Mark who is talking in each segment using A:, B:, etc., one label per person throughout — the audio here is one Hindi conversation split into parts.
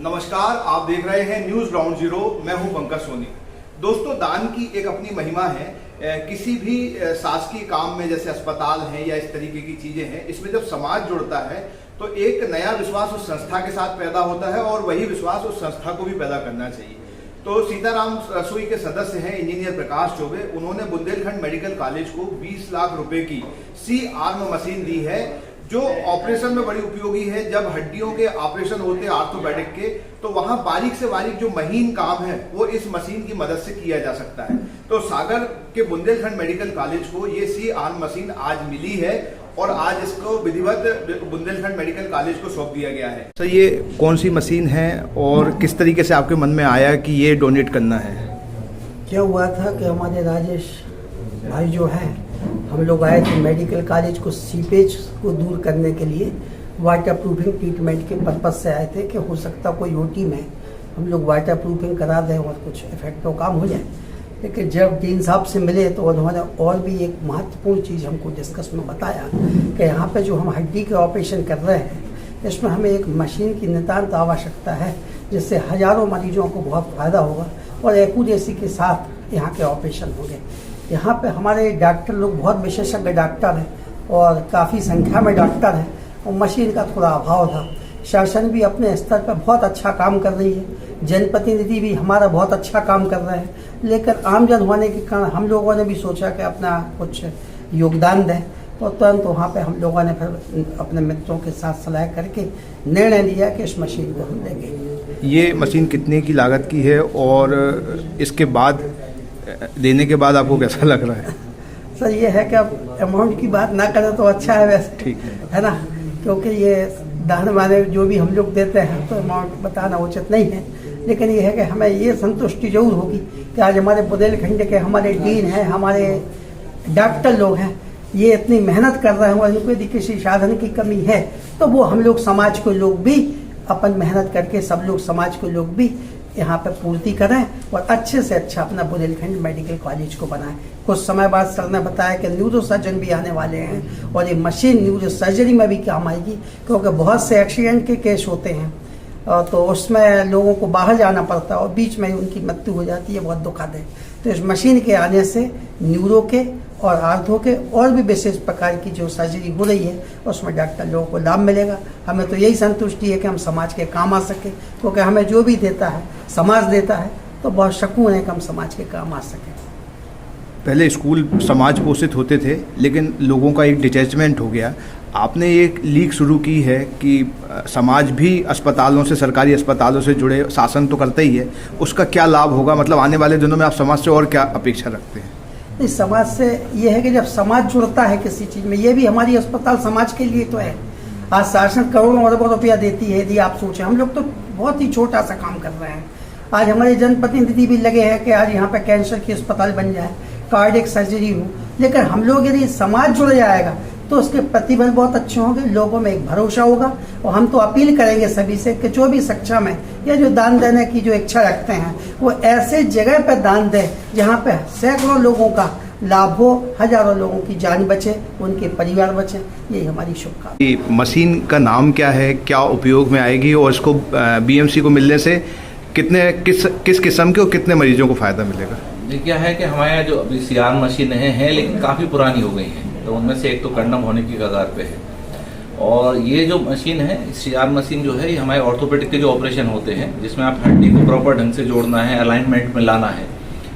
A: नमस्कार, आप देख रहे हैं न्यूज ग्राउंड जीरो। मैं हूं पंकज सोनी। दोस्तों, दान की एक अपनी महिमा है। किसी भी शासकीय काम में, जैसे अस्पताल है या इस तरीके की चीजें हैं, इसमें जब समाज जुड़ता है तो एक नया विश्वास उस संस्था के साथ पैदा होता है और वही विश्वास उस संस्था को भी पैदा करना चाहिए। तो सीताराम रसोई के सदस्य हैं इंजीनियर प्रकाश चौबे। उन्होंने बुंदेलखंड मेडिकल कॉलेज को 20 लाख रुपए की C-आर्म मशीन दी है, जो ऑपरेशन में बड़ी उपयोगी है। जब हड्डियों के ऑपरेशन होते हैं ऑर्थोपेडिक के, तो वहां बारीक से बारीक जो महीन काम है वो इस मशीन की मदद से किया जा सकता है। तो सागर के बुंदेलखंड मेडिकल कॉलेज को ये C-आर्म मशीन आज मिली है और आज इसको विधिवत बुंदेलखंड मेडिकल कॉलेज को सौंप दिया गया है। सर, ये कौन सी मशीन है और किस तरीके से आपके मन में आया कि ये डोनेट करना है?
B: क्या हुआ था कि हमारे राजेश भाई जो हैं, हम लोग आए थे मेडिकल कॉलेज को सीपेज को दूर करने के लिए, वाटर प्रूफिंग ट्रीटमेंट के पर्पज से आए थे कि हो सकता कोई ओटी में हम लोग वाटर प्रूफिंग करा दें और कुछ इफेक्टिव काम हो जाए। लेकिन जब डीन साहब से मिले तो उन्होंने और भी एक महत्वपूर्ण चीज़ हमको डिस्कस में बताया कि यहाँ पे जो हम हड्डी के ऑपरेशन कर रहे हैं, इसमें हमें एक मशीन की नितांत आवश्यकता है, जिससे हजारों मरीजों को बहुत फ़ायदा होगा और एक्यूरेसी के साथ यहाँ के ऑपरेशन होंगे। यहाँ पे हमारे डॉक्टर लोग बहुत विशेषज्ञ डॉक्टर हैं और काफ़ी संख्या में डॉक्टर हैं और मशीन का थोड़ा अभाव था। शासन भी अपने स्तर पर बहुत अच्छा काम कर रही है, जनप्रतिनिधि भी हमारा बहुत अच्छा काम कर रहे हैं, लेकिन आमजन होने के कारण हम लोगों ने भी सोचा कि अपना कुछ योगदान दें। तो तुरंत वहाँ पे हम लोगों ने फिर अपने मित्रों के साथ सलाह करके निर्णय लिया कि इस मशीन को हम लेंगे।
A: ये मशीन कितने की लागत की है और इसके बाद देने के बाद आपको कैसा लग रहा है?
B: सर, ये है कि अब अमाउंट की बात ना करें तो अच्छा है, वैसे
A: ठीक
B: है ना, क्योंकि ये दान वाले जो भी हम लोग देते हैं तो अमाउंट बताना उचित नहीं है। लेकिन ये है कि हमें ये संतुष्टि जरूर होगी कि आज हमारे बुंदेलखंड के हमारे डीन हैं, हमारे डॉक्टर लोग हैं, ये इतनी मेहनत कर रहे हैं और इनको यदि किसी साधन की कमी है तो वो हम लोग समाज को लोग भी अपन मेहनत करके सब लोग समाज को लोग भी यहाँ पे पूर्ति करें और अच्छे से अच्छा अपना बुंदेलखंड मेडिकल कॉलेज को बनाएं। कुछ समय बाद सर ने बताया कि न्यूरो सर्जन भी आने वाले हैं और ये मशीन न्यूरो सर्जरी में भी काम आएगी, क्योंकि बहुत से एक्सीडेंट के केस होते हैं तो उसमें लोगों को बाहर जाना पड़ता है और बीच में ही उनकी मृत्यु हो जाती है, बहुत दुखद है। तो इस मशीन के आने से न्यूरो के और आर्थो के और भी विशेष प्रकार की जो सर्जरी हो रही है उसमें डॉक्टर लोगों को लाभ मिलेगा। हमें तो यही संतुष्टि है कि हम समाज के काम आ सके, क्योंकि हमें जो भी देता है समाज देता है, तो बहुत शकून है कि हम समाज के काम आ सकें।
A: पहले स्कूल समाज पोषित होते थे, लेकिन लोगों का एक डिटैचमेंट हो गया। आपने एक लीग शुरू की है कि समाज भी अस्पतालों से, सरकारी अस्पतालों से जुड़े, शासन तो करता ही है, उसका क्या लाभ होगा? मतलब आने वाले दिनों में आप समाज से और क्या अपेक्षा रखते हैं?
B: इस समाज से ये है कि जब समाज जुड़ता है किसी चीज़ में, ये भी हमारी अस्पताल समाज के लिए तो है। आज शासन करोड़ों अरबों रुपया देती है। यदि आप सोचें, हम लोग तो बहुत ही छोटा सा काम कर रहे हैं। आज हमारे जनप्रतिनिधि भी लगे हैं कि आज यहाँ पे कैंसर की अस्पताल बन जाए, कार्डियक सर्जरी हो, लेकिन हम लोग यदि समाज जुड़ जाएगा तो उसके प्रतिबल बहुत अच्छे होंगे, लोगों में एक भरोसा होगा। और हम तो अपील करेंगे सभी से कि जो भी सक्षम है या जो दान देने की जो इच्छा रखते हैं वो ऐसे जगह पर दान दें जहाँ पे सैकड़ों लोगों का लाभ हो, हजारों लोगों की जान बचे, उनके परिवार बचे। यही हमारी शुभकामना।
A: मशीन का नाम क्या है, क्या उपयोग में आएगी और इसको BMC को मिलने से किस किस्म के और कितने मरीजों को फायदा मिलेगा?
C: क्या है कि हमारे यहाँ जो अभी C-आर्म मशीनें हैं लेकिन काफ़ी पुरानी हो गई हैं, तो उनमें से एक तो कंडम होने की कगार पे है। और ये जो मशीन है, C-आर्म मशीन जो है, ये हमारे ऑर्थोपेडिक के जो ऑपरेशन होते हैं, जिसमें आप हड्डी को प्रॉपर ढंग से जोड़ना है, अलाइनमेंट में लाना है,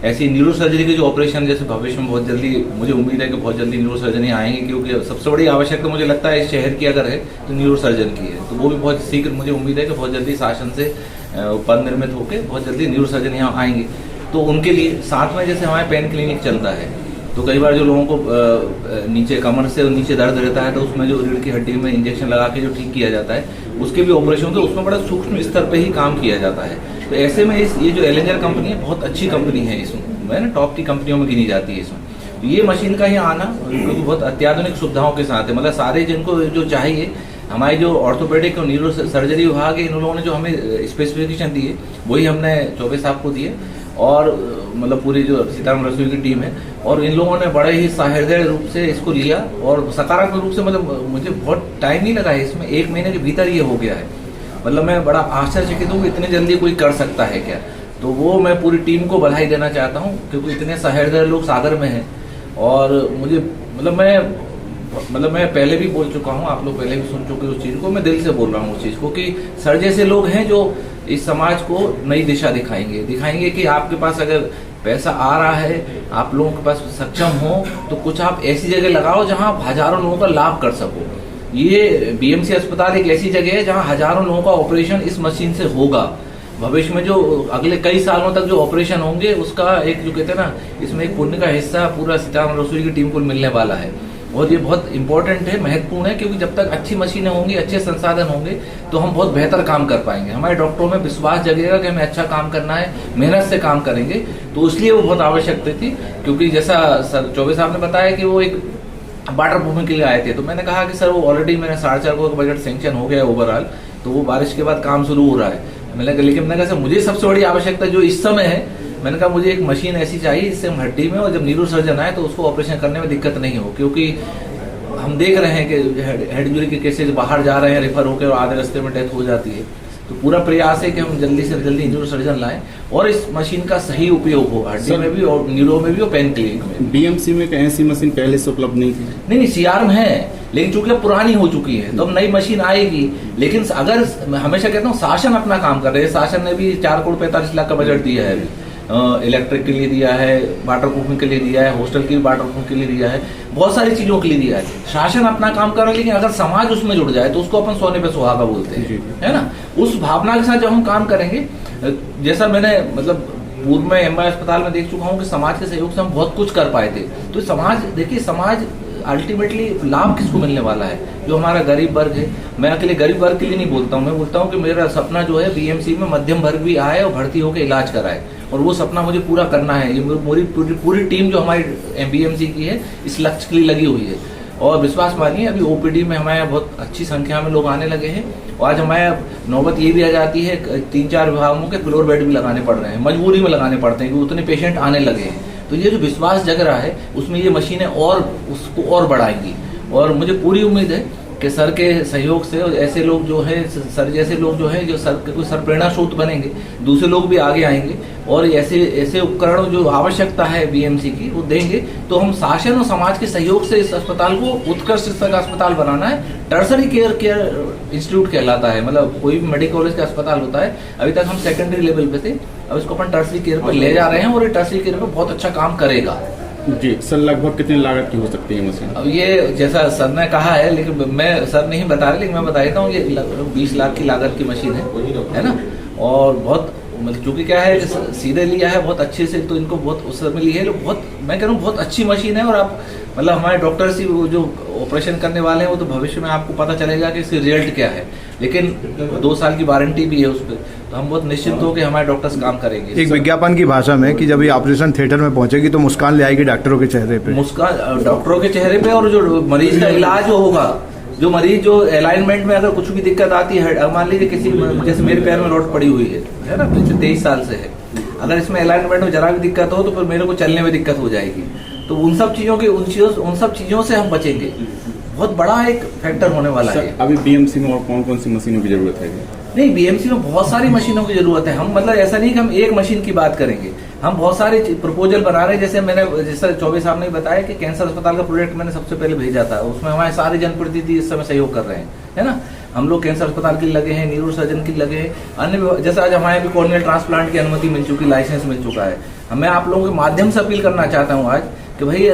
C: ऐसी न्यूरो सर्जरी के जो ऑपरेशन, जैसे भविष्य में बहुत जल्दी, मुझे उम्मीद है कि बहुत जल्दी न्यूरो सर्जरी आएंगी, क्योंकि सबसे बड़ी आवश्यकता मुझे लगता है इस शहर की अगर है तो न्यूरो सर्जन की है। तो वो भी बहुत शीघ्र, मुझे उम्मीद है कि बहुत जल्दी शासन से पद निर्मित होकर बहुत जल्दी न्यूरो सर्जन यहाँ आएंगे। तो उनके लिए साथ में जैसे हमारे पेन क्लिनिक चलता है, तो कई बार जो लोगों को नीचे कमर से नीचे दर्द रहता है, तो उसमें जो रीढ़ की हड्डी में इंजेक्शन लगा के जो ठीक किया जाता है, उसके भी ऑपरेशन होते हैं, उसमें बड़ा सूक्ष्म स्तर पे ही काम किया जाता है। तो ऐसे में ये जो एलेंजर कंपनी है, बहुत अच्छी कंपनी है, इसमें ना टॉप की कंपनियों में गिनी जाती है इसमें। तो ये मशीन का यहाँ आना क्योंकि बहुत अत्याधुनिक सुविधाओं के साथ है, मतलब सारे जिनको जो चाहिए, हमारे जो ऑर्थोपेडिक और न्यूरो सर्जरी विभाग है, इन लोगों ने जो हमें स्पेसिफिकेशन दी है वही हमने चौबे साहब को दिए, और मतलब पूरी जो सीताराम रसोई की टीम है, और इन लोगों ने बड़े ही सहृदय रूप से इसको लिया और सकारात्मक रूप से, मतलब मुझे बहुत टाइम नहीं लगा है इसमें, 1 महीने के भीतर ये हो गया है। मतलब मैं बड़ा आश्चर्यचकित हूँ कि इतने जल्दी कोई कर सकता है क्या। तो वो मैं पूरी टीम को बधाई देना चाहता हूँ, क्योंकि इतने सहृदय लोग सागर में हैं। और मुझे मतलब मैं पहले भी बोल चुका हूँ, आप लोग पहले भी सुन चुके उस चीज़ को, मैं दिल से बोल रहा हूँ उस चीज़ को कि सर जैसे लोग हैं जो इस समाज को नई दिशा दिखाएंगे कि आपके पास अगर पैसा आ रहा है, आप लोगों के पास सक्षम हो, तो कुछ आप ऐसी जगह लगाओ जहां आप हजारों लोगों का लाभ कर सको। ये बीएमसी अस्पताल एक ऐसी जगह है जहां हजारों लोगों का ऑपरेशन इस मशीन से होगा। भविष्य में जो अगले कई सालों तक जो ऑपरेशन होंगे उसका एक जो कहते हैं ना, इसमें एक पुण्य का हिस्सा पूरा सीताराम रसोई की टीम को मिलने वाला है। और ये बहुत इंपॉर्टेंट है, महत्वपूर्ण है, क्योंकि जब तक अच्छी मशीनें होंगी, अच्छे संसाधन होंगे, तो हम बहुत बेहतर काम कर पाएंगे। हमारे डॉक्टरों में विश्वास जगेगा कि हमें अच्छा काम करना है, मेहनत से काम करेंगे। तो इसलिए वो बहुत आवश्यक थी, क्योंकि जैसा सर चौबे साहब ने बताया कि वो एक वाटर प्रूफिंग के लिए आए थे, तो मैंने कहा कि सर वो ऑलरेडी मेरा 4.5 करोड़ का बजट सैंक्शन हो गया है ओवरऑल, तो वो बारिश के बाद काम शुरू हो रहा है। लेकिन मैंने कहा सर मुझे सबसे बड़ी आवश्यकता जो इस समय है, मैंने कहा मुझे एक मशीन ऐसी चाहिए जिससे हम हड्डी में और जब न्यूरो सर्जन आए तो उसको ऑपरेशन करने में दिक्कत नहीं हो, क्योंकि हम देख रहे हैं कि हेड इंजरी के केसेस बाहर जा रहे हैं रेफर होकर और आधे रास्ते में डेथ हो जाती है। तो पूरा प्रयास है कि हम जल्दी से जल्दी न्यूरो सर्जन लाएं और इस मशीन का सही उपयोग हो हड्डी में भी और न्यूरो में भी और पेन क्लिनिक में।
D: बीएमसी में ऐसी मशीन पहले से उपलब्ध नहीं थी?
C: नहीं, सीआर में है, लेकिन चूंकि अब पुरानी हो चुकी है तो अब नई मशीन आएगी। लेकिन अगर मैं हमेशा कहता हूँ शासन अपना काम कर रहे हैं। शासन ने भी 4 करोड़ 45 लाख का बजट दिया है, अभी इलेक्ट्रिक के लिए दिया है, वाटर प्रूफिंग के लिए दिया है, हॉस्टल की वाटर प्रूफिंग के लिए दिया है, बहुत सारी चीजों के लिए दिया है। शासन अपना काम कर रहा है, लेकिन अगर समाज उसमें जुड़ जाए तो उसको अपन सोने पे सुहागा बोलते हैं, है ना। उस भावना के साथ जब हम काम करेंगे, जैसा मैंने मतलब पूर्व में एमआई अस्पताल में देख चुका हूँ कि समाज के सहयोग से हम बहुत कुछ कर पाए थे। तो समाज देखिए, समाज अल्टीमेटली लाभ किसको मिलने वाला है? जो हमारा गरीब वर्ग है। मैं अकेले गरीब वर्ग के लिए नहीं बोलता हूँ, मैं बोलता हूँ कि मेरा सपना जो है बीएमसी में मध्यम वर्ग भी आए और भर्ती होकर इलाज कराए, और वो सपना मुझे पूरा करना है। ये पूरी टीम जो हमारी बीएमसी की है इस लक्ष्य के लिए लगी हुई है। और विश्वास मानिए, अभी ओपीडी में हमारे यहाँ बहुत अच्छी संख्या में लोग आने लगे हैं, और आज हमारे नौबत ये भी आ जाती है 3-4 विभागों के फ्लोर बेड भी लगाने पड़ रहे हैं, मजबूरी में लगाने पड़ते हैं, क्योंकि उतने पेशेंट आने लगे हैं। तो ये जो विश्वास जग रहा है उसमें ये मशीनें और उसको और बढ़ाएंगी। और मुझे पूरी उम्मीद है कि सर के सहयोग से ऐसे लोग जो है, सर जैसे लोग जो है, जो सर के कोई सर प्रेरणा स्रोत बनेंगे, दूसरे लोग भी आगे आएंगे और ऐसे उपकरण जो आवश्यकता है बीएमसी की वो देंगे। तो हम शासन और समाज के सहयोग से इस अस्पताल को उत्कृष्ट स्तर का अस्पताल बनाना है। टर्सरी केयर इंस्टीट्यूट कहलाता है, मतलब कोई भी मेडिकल कॉलेज का अस्पताल होता है। अभी तक हम सेकेंडरी लेवल पे थे, अब इसको अपन टर्सरी केयर पर ले जा रहे हैं और ये टर्सरी केयर पर बहुत अच्छा काम करेगा।
D: जी सर, लगभग कितनी लागत की हो सकती है मशीन?
C: अब ये जैसा सर ने कहा है, लेकिन मैं सर नहीं बता रहे, लेकिन मैं बता देता हूँ, ये 20 लाख की लागत की मशीन है ना। और बहुत मतलब चूंकि क्या है, सीधे लिया है बहुत अच्छे से, तो इनको बहुत उस समय ली है, बहुत मैं कह रहा हूँ बहुत अच्छी मशीन है। और आप मतलब हमारे डॉक्टर ही जो ऑपरेशन करने वाले हैं वो तो भविष्य में आपको पता चलेगा कि इसकी रिजल्ट क्या है, लेकिन 2 साल की वारंटी भी है उस पर। तो हम बहुत निश्चिंत हो कि हमारे डॉक्टर्स काम करेंगे।
A: एक विज्ञापन की भाषा में कि जब ये ऑपरेशन थिएटर में पहुंचेगी तो मुस्कान ले आएगी डॉक्टरों के चेहरे पे,
C: मुस्कान डॉक्टरों के चेहरे पे। और जो मरीज का इलाज होगा, जो मरीज जो अलाइनमेंट में अगर कुछ भी दिक्कत आती है, मान लीजिए किसी जैसे मेरे पैर में रोड पड़ी हुई है ना, पिछले 23 साल से है, अगर इसमें अलाइनमेंट में जरा भी दिक्कत हो तो फिर मेरे को चलने में दिक्कत हो जाएगी। तो उन सब चीजों से हम बचेंगे, बहुत बड़ा एक फैक्टर होने वाला है।
D: अभी बीएमसी में और कौन कौन सी मशीनों की जरूरत है?
C: नहीं, बीएमसी में बहुत सारी मशीनों की जरूरत है। हम मतलब ऐसा नहीं कि हम एक मशीन की बात करेंगे, हम बहुत सारे प्रपोजल बना रहे हैं। जैसे चौबे साहब ने बताया कि कैंसर अस्पताल का प्रोजेक्ट मैंने सबसे पहले भेजा था, उसमें हमारे सारे जनप्रतिनिधि इस समय सहयोग कर रहे हैं, है ना। हम लोग कैंसर अस्पताल के लगे हैं, न्यूरो सर्जन के लगे हैं, अन्य जैसे आज हमारे भी कॉर्नियल ट्रांसप्लांट की अनुमति मिल चुकी, लाइसेंस मिल चुका है। मैं आप लोगों के माध्यम से अपील करना चाहता हूँ आज कि भाई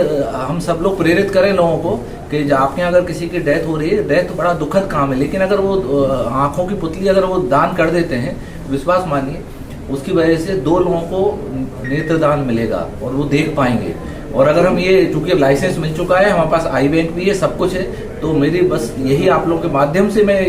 C: हम सब लोग प्रेरित करें लोगों को कि आपके यहाँ अगर किसी की डेथ हो रही है, डेथ तो बड़ा दुखद काम है, लेकिन अगर वो आंखों की पुतली अगर वो दान कर देते हैं, विश्वास मानिए उसकी वजह से 2 लोगों को नेत्रदान मिलेगा और वो देख पाएंगे। और अगर हम ये, चूंकि अब लाइसेंस मिल चुका है, हमारे पास आई बैंक भी है, सब कुछ है, तो मेरी बस यही आप लोगों के माध्यम से मैं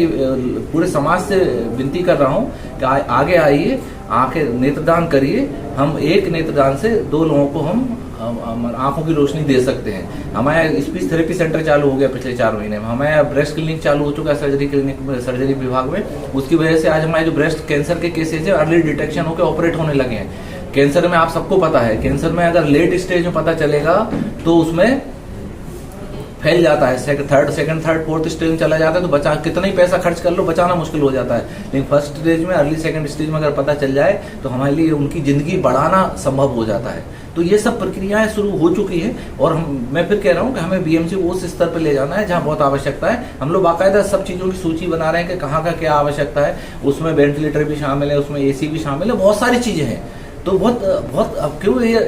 C: पूरे समाज से विनती कर रहा हूँ कि आगे आइए, आके नेत्रदान करिए। हम एक नेत्रदान से 2 लोगों को हम आंखों की रोशनी दे सकते हैं। हमारे स्पीच थेरेपी सेंटर चालू हो गया पिछले 4 महीने में, हमारे ब्रेस्ट क्लिनिक चालू हो चुका है सर्जरी क्लिनिक में, सर्जरी विभाग में। उसकी वजह से आज हमारे जो ब्रेस्ट कैंसर के केसेज है अर्ली डिटेक्शन होकर ऑपरेट होने लगे हैं। कैंसर में आप सबको पता है, कैंसर में अगर लेट स्टेज में पता चलेगा तो उसमें फैल जाता है, सेकंड थर्ड फोर्थ स्टेज में चला जाता है तो बचा कितना ही पैसा खर्च कर लो बचाना मुश्किल हो जाता है। लेकिन फर्स्ट स्टेज में, अर्ली सेकंड स्टेज में अगर पता चल जाए तो हमारे लिए उनकी जिंदगी बढ़ाना संभव हो जाता है। तो ये सब प्रक्रियाएं शुरू हो चुकी है और मैं फिर कह रहा हूँ कि हमें बीएमसी को उस स्तर पर ले जाना है जहाँ बहुत आवश्यकता है। हम लोग बाकायदा सब चीज़ों की सूची बना रहे हैं कि कहाँ का क्या आवश्यकता है, उसमें वेंटिलेटर भी शामिल है, उसमें AC भी शामिल है, बहुत सारी चीज़ें हैं। तो बहुत अब क्यों ये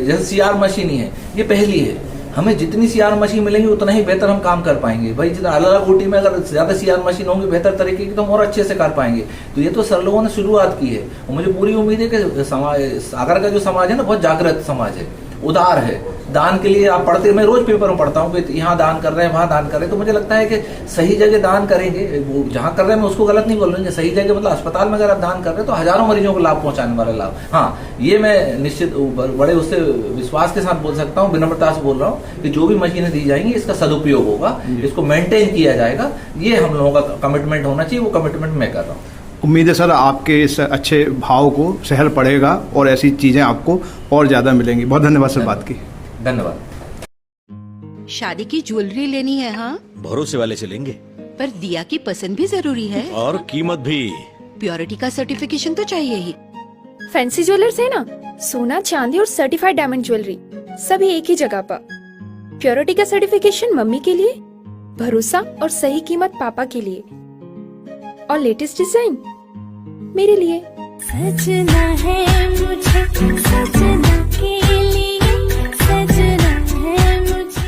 C: जैसे CR मशीन ही है, ये पहली है, हमें जितनी CR मशीन मिलेंगी उतना ही बेहतर हम काम कर पाएंगे। भाई जितना अलग अलग ओटी में अगर ज्यादा CR मशीन होंगी बेहतर तरीके की तो हम और अच्छे से कर पाएंगे। तो ये तो सर लोगों ने शुरुआत की है और मुझे पूरी उम्मीद है कि सागर का जो समाज है ना बहुत जागृत समाज है, उदार है। दान के लिए आप पढ़ते, मैं रोज पेपर में पढ़ता हूँ कि यहाँ दान कर रहे हैं वहाँ दान कर रहे हैं, तो मुझे लगता है कि सही जगह दान करेंगे, वो जहाँ कर रहे हैं मैं उसको गलत नहीं बोल रही हूँ, सही जगह मतलब अस्पताल में अगर आप दान कर रहे हैं तो हजारों मरीजों को लाभ पहुंचाने वाला लाभ। हाँ, ये मैं निश्चित बड़े उससे विश्वास के साथ बोल सकता हूँ, विनम्रता से बोल रहा हूँ कि जो भी मशीनें दी जाएंगी इसका सदुपयोग होगा, इसको मेंटेन किया जाएगा, ये हम लोगों का कमिटमेंट होना चाहिए, वो कमिटमेंट मैं कर रहा हूँ।
A: उम्मीद है सर आपके इस अच्छे भाव को शहर पड़ेगा और ऐसी चीजें आपको और ज्यादा मिलेंगी। बहुत धन्यवाद सर बात की।
C: धन्यवाद।
E: शादी की ज्वेलरी लेनी है? हाँ,
F: भरोसे वाले से लेंगे।
E: पर दिया की पसंद भी जरूरी है
F: और कीमत भी।
E: प्योरिटी का सर्टिफिकेशन तो चाहिए ही।
G: फैंसी ज्वेलर्स है ना, सोना चांदी और सर्टिफाइड डायमंड ज्वेलरी सभी एक ही जगह पर। प्योरिटी का सर्टिफिकेशन मम्मी के लिए, भरोसा और सही कीमत पापा के लिए, और लेटेस्ट डिजाइन मेरे लिए।
H: सजना है मुझे, सजना के लिए, सजना है मुझे।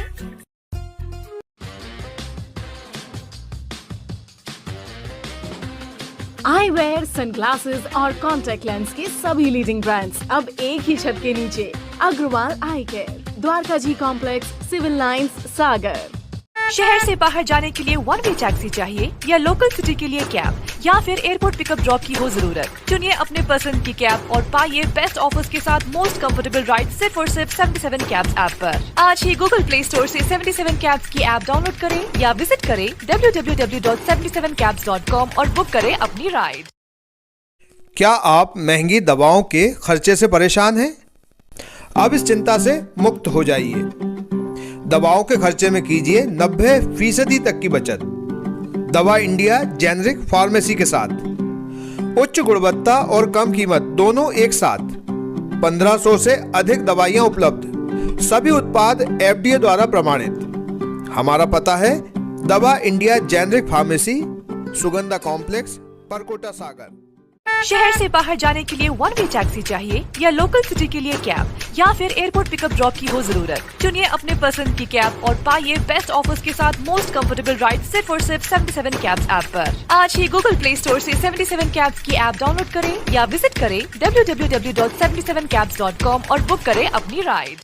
I: आई वेयर, सनग्लासेस और कॉन्टेक्ट लेंस के सभी लीडिंग ब्रांड्स अब एक ही छत के नीचे। अग्रवाल आई केयर, द्वारका जी कॉम्प्लेक्स, सिविल लाइंस, सागर।
J: शहर से बाहर जाने के लिए वन वे टैक्सी चाहिए या लोकल सिटी के लिए कैब या फिर एयरपोर्ट पिकअप ड्रॉप की हो जरूरत? चुनिए अपने पसंद की कैब और पाइए बेस्ट ऑफर्स के साथ मोस्ट कंफर्टेबल राइड सिर्फ और सिर्फ 77 कैब्स ऐप पर। आज ही गूगल प्ले स्टोर से 77 कैब्स की ऐप डाउनलोड करें या विजिट करें www.77cabs.com और बुक करें अपनी राइड।
K: क्या आप महंगी दवाओं के खर्चे से परेशान हैं? अब इस चिंता से मुक्त हो जाइए। दवाओं के खर्चे में कीजिए 90% तक की बचत। दवा इंडिया जेनेरिक फार्मेसी के साथ उच्च गुणवत्ता और कम कीमत दोनों एक साथ। 1500 से अधिक दवाइयां उपलब्ध, सभी उत्पाद FDA द्वारा प्रमाणित। हमारा पता है Dawa India generic pharmacy, Sugandha complex, Parkota, Sagar.
J: शहर से बाहर जाने के लिए वन वे टैक्सी चाहिए या लोकल सिटी के लिए कैब या फिर एयरपोर्ट पिकअप ड्रॉप की हो जरूरत? चुनिए अपने पसंद की कैब और पाइए बेस्ट ऑफर्स के साथ मोस्ट कंफर्टेबल राइड सिर्फ और सिर्फ 77 कैब्स ऐप पर। आज ही गूगल प्ले स्टोर से 77 कैब्स की ऐप डाउनलोड करें या विजिट करें www.77cabs.com और बुक करें अपनी राइड।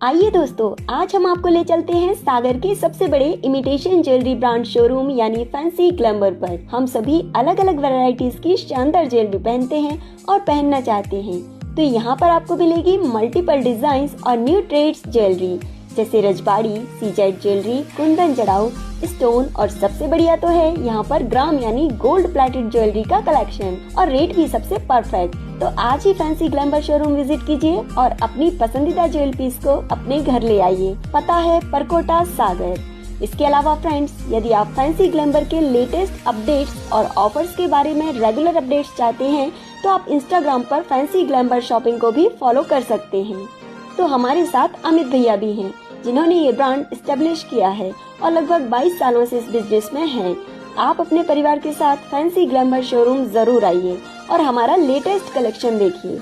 H: आइए दोस्तों, आज हम आपको ले चलते हैं सागर के सबसे बड़े इमिटेशन ज्वेलरी ब्रांड शोरूम यानी फैंसी ग्लैमर पर। हम सभी अलग अलग वैरायटीज की शानदार ज्वेलरी पहनते हैं और पहनना चाहते हैं, तो यहाँ पर आपको मिलेगी मल्टीपल डिजाइन और न्यू ट्रेड्स ज्वेलरी जैसे रजबाड़ी, सीजेड ज्वेलरी, कुंदन जड़ाऊ, स्टोन और सबसे बढ़िया तो है यहाँ पर ग्राम यानी गोल्ड प्लेटेड ज्वेलरी का कलेक्शन और रेट भी सबसे परफेक्ट। तो आज ही फैंसी ग्लैमर शोरूम विजिट कीजिए और अपनी पसंदीदा ज्वेल पीस को अपने घर ले आइए। पता है परकोटा, सागर। इसके अलावा फ्रेंड्स, यदि आप फैंसी ग्लैमर के लेटेस्ट अपडेट्स और ऑफर्स के बारे में रेगुलर अपडेट्स चाहते हैं तो आप इंस्टाग्राम पर फैंसी ग्लैमर शॉपिंग को भी फॉलो कर सकते हैं। तो हमारे साथ अमित भैया भी हैं जिन्होंने ये ब्रांड एस्टेब्लिश किया है और लगभग 22 सालों से इस बिजनेस में हैं। आप अपने परिवार के साथ फैंसी ग्लैमर शोरूम जरूर आइए और हमारा लेटेस्ट कलेक्शन देखिए।